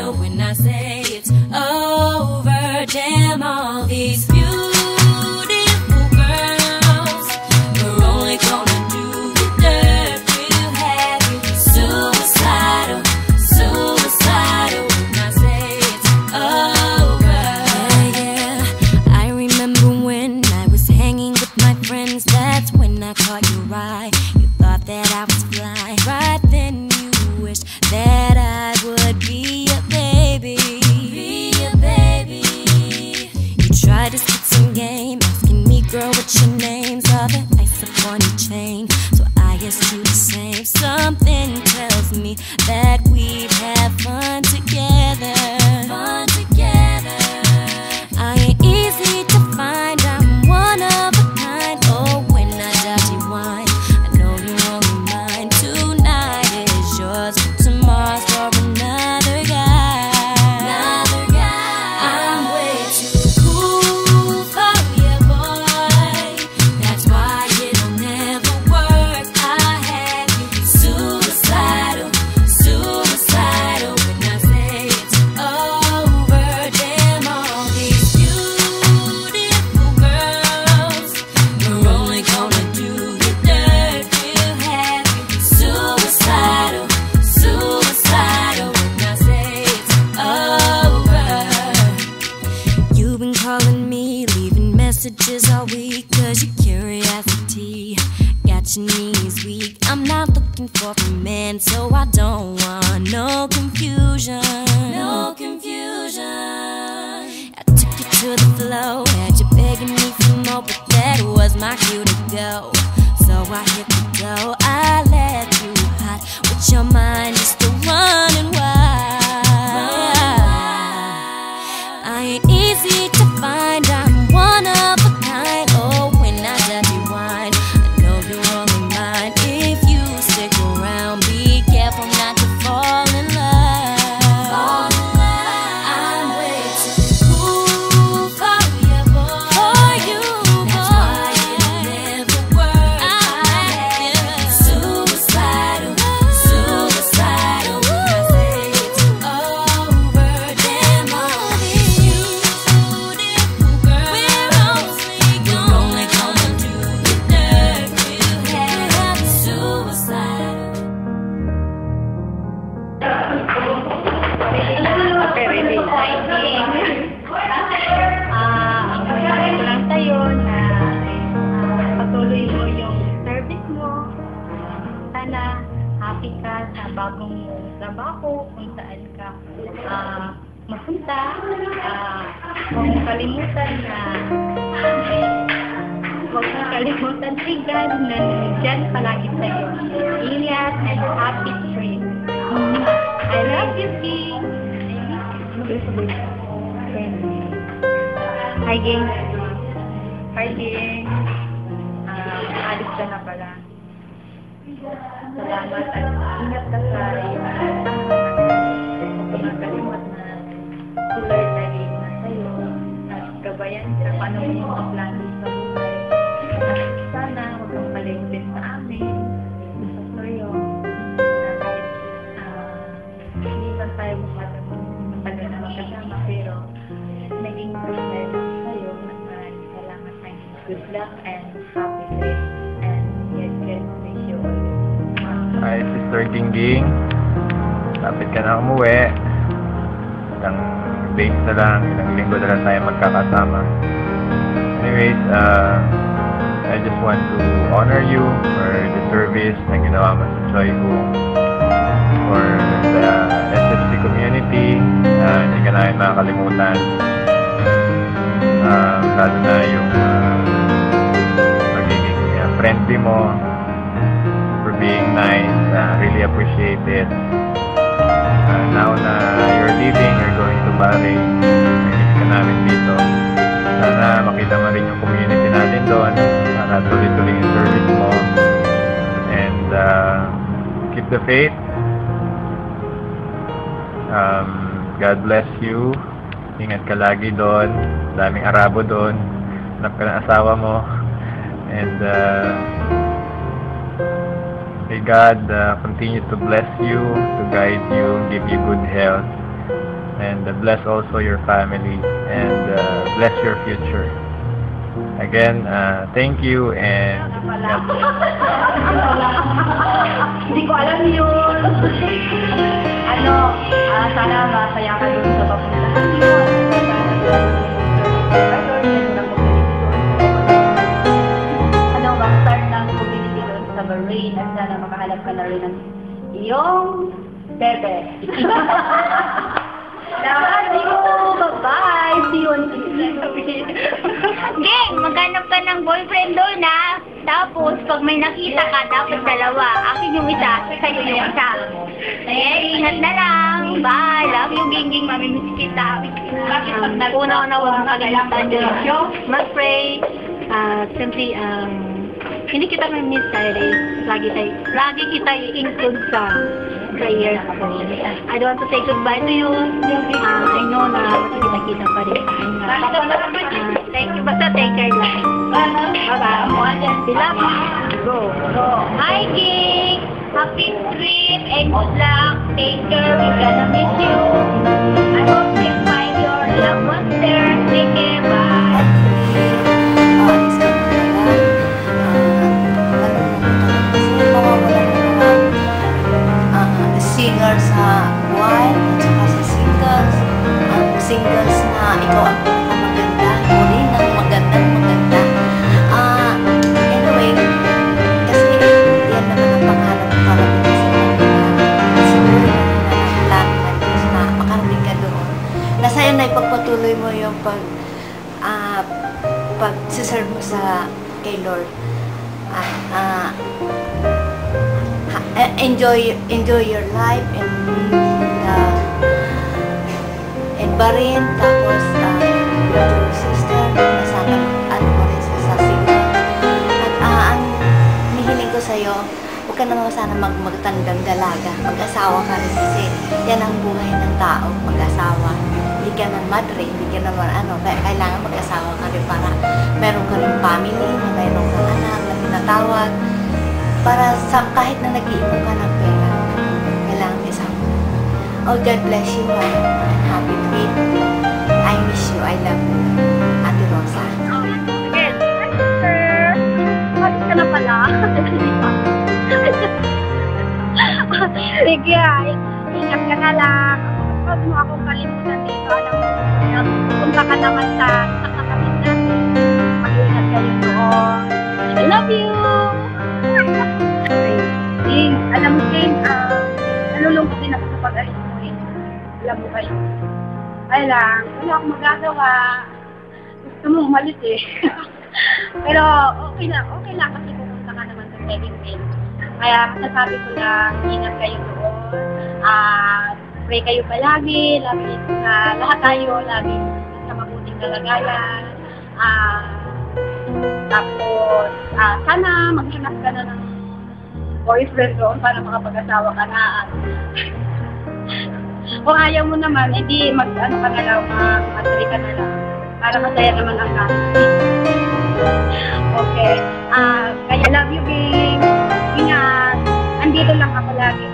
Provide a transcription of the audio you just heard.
suicidal when I say it's over. Damn, all these beautiful girls, we're only gonna do the dirt. We'll have you suicidal, suicidal when I say it's over. Yeah, yeah, I remember when I was hanging with my friends. That's when I caught your eye. You thought that I was fly. Right then you wished that I would be a baby. Be a baby. You tried to spit some game, asking me, girl, what's your name? Saw the ice upon your chain, so I asked you the same. Something tells me that we'd have fun together. Fun together. I ain't easy to find, I'm one of a kind. Oh, when I dirty wine, I know you're only mine. Tonight is yours, but tomorrow's for another guy. Another guy. I'm way too cool for you, boy. That's why it'll never work. I have you suicidal, suicidal when I say it's over. Damn, all these beautiful girls, we're only gonna do the dirt. We'll have you suicidal, suicidal when I say it's over. You've been calling me, leaving messages all week, 'cause your curiosity got your knees weak. I'm not looking for a man, so I don't want no confusion. No confusion. I took you to the flow, had you begging me for more, but that was my cue to go. So I hit the go, I let you hot with your mind just to running wild. I ain't easy to find, I'm one of a kind. Oh, when I dirty wine, I know you're only mine. If you stick around, be careful not to fall in love. Fall in love. I'm way too cool for you, boy. For you, boy. That's why it'll never work. I have you suicidal, suicidal when I say it's over. Damn, all these beautiful girls, we're only gonna do the dirt. We'll have you suicidal. Ang sabi ko lang sa'yo na patuloy mo yung service mo. Sana happy ka sa bagong trabaho, kung saan ka mapunta. Huwag mong kalimutan si God na nandyan palagi sa'yo. Ingat and happy trip. I love you, King. Hi, gang. Hi, gang. Alis ka na pala. Salamat at ingat ka sa iyong kumakalimot na si Lord lagi na sa'yo at gabayan sa paano mo yung mga plano sa buhay. At sana huwag mong kalimutin sa amin. Sa sa'yo na kahit hindi man tayo matagal na magkasama, pero naging personal sa'yo at maraming salamat sa inyo. Good luck and happy trip, and yes, God bless you all. Hi, Sister Gingging. Lapit ka na umuwi. Ilang days na lang, ilang linggo na lang tayo magkakasama. Anyways, I just want to honor you for the service na ginawa mo sa Joy Home, for the SFC community na hindi ka namin makakalimutan. Lalo na yung pagiging friendly mo, for being nice. Really appreciate it. Now na you're leaving, you're going to Bahrain, nag-miss ka namin dito. Sana makita mo rin yung community natin doon. Sana tuloy-tuloy yung service mo. And keep the faith. God bless you. Ingat ka lagi doon. Daming Arabo doon. Hanap ka ng asawa mo. And may God continue to bless you, to guide you, give you good health. and bless also your family, and bless your future. Again, thank you, and God bless. Hindi ko alam yun. Sana masaya ka dun sa papuntahan yun. Bang start ng community doon sa Bahrain at sana makahanap ka na rin ng iyong bebe. See you! Bye-bye! See you on Gang, maghanap ka ng boyfriend doon ha. Tapos, pag may nakita ka, dapat dalawa. Akin yung isa, sa'yo yung isa. Eh, ingat na lang. Bye. Love you, Ging. Mamimiss kita. Una na huwag makalimutan yun. Mag-pray. Simply, hindi kita may-miss tayo. Lagi kita i-include sa prayers ko. I don't want to say goodbye to you. I know na kita-kita pa rin. Thank you. Basta take care lang. Bye-bye. We love you. Go. Hi, King. Happy trip and good luck. Take care. We're gonna miss you. I hope you find your loved ones there. Take care. Bye. Singer sa wild at saka sa singles. Singles na ikaw ang maganda, uli ng magandang maganda. Anyway, kasi yan naman ang pangarap para din sa kanila. Siguro yun na lang ng Diyos na makarating ka doon. Nasa yun na ipagpatuloy mo yung pag-serve mo sa kay Lord. Enjoy your life in Bahrain, tapos your sister nasama mo rin sa single. At ang hihiling ko sa'yo, huwag ka naman sana magtandang dalaga, mag-asawa ka rin kasi yan ang buhay ng tao, mag-asawa. Hindi ka naman madre, hindi ka naman kailangan mag-asawa ka rin para meron ka rin family, meron kang anak na tinatawag. Para sa kahit na nag-iipon ka ng pera, kailangan may sama. Oh, God bless you and happy trip. I miss you. I love you. Ate Rosa. Again, sir. Bakit ka na pala? Sige, ingat ka na lang. Huwag mo akong kalimutan dito. Alam mo, punta ka naman sa kapatid natin. Mag-ingat kayo doon. I love you! Alam mo din, nalulungkot din ako sa pag-alis mo eh. Alam mo kayo. Ay lang, wala akong magagawa. Gusto mo umalis eh. Pero okay lang kasi pupunta ka naman sa 17. Kaya masasabi ko lang, ingat kayo doon. Pray kayo palagi, lahat tayo, lagi sa mabuting kalagayan. Tapos, sana maghanap ka na ng boyfriend doon para makapag-asawa ka na. Kung ayaw mo naman, hindi ka na lang, mag-atry ka na lang. Para masaya naman ang natin. Okay. Kaya love you, babe. Ingat. Andito lang ako lagi.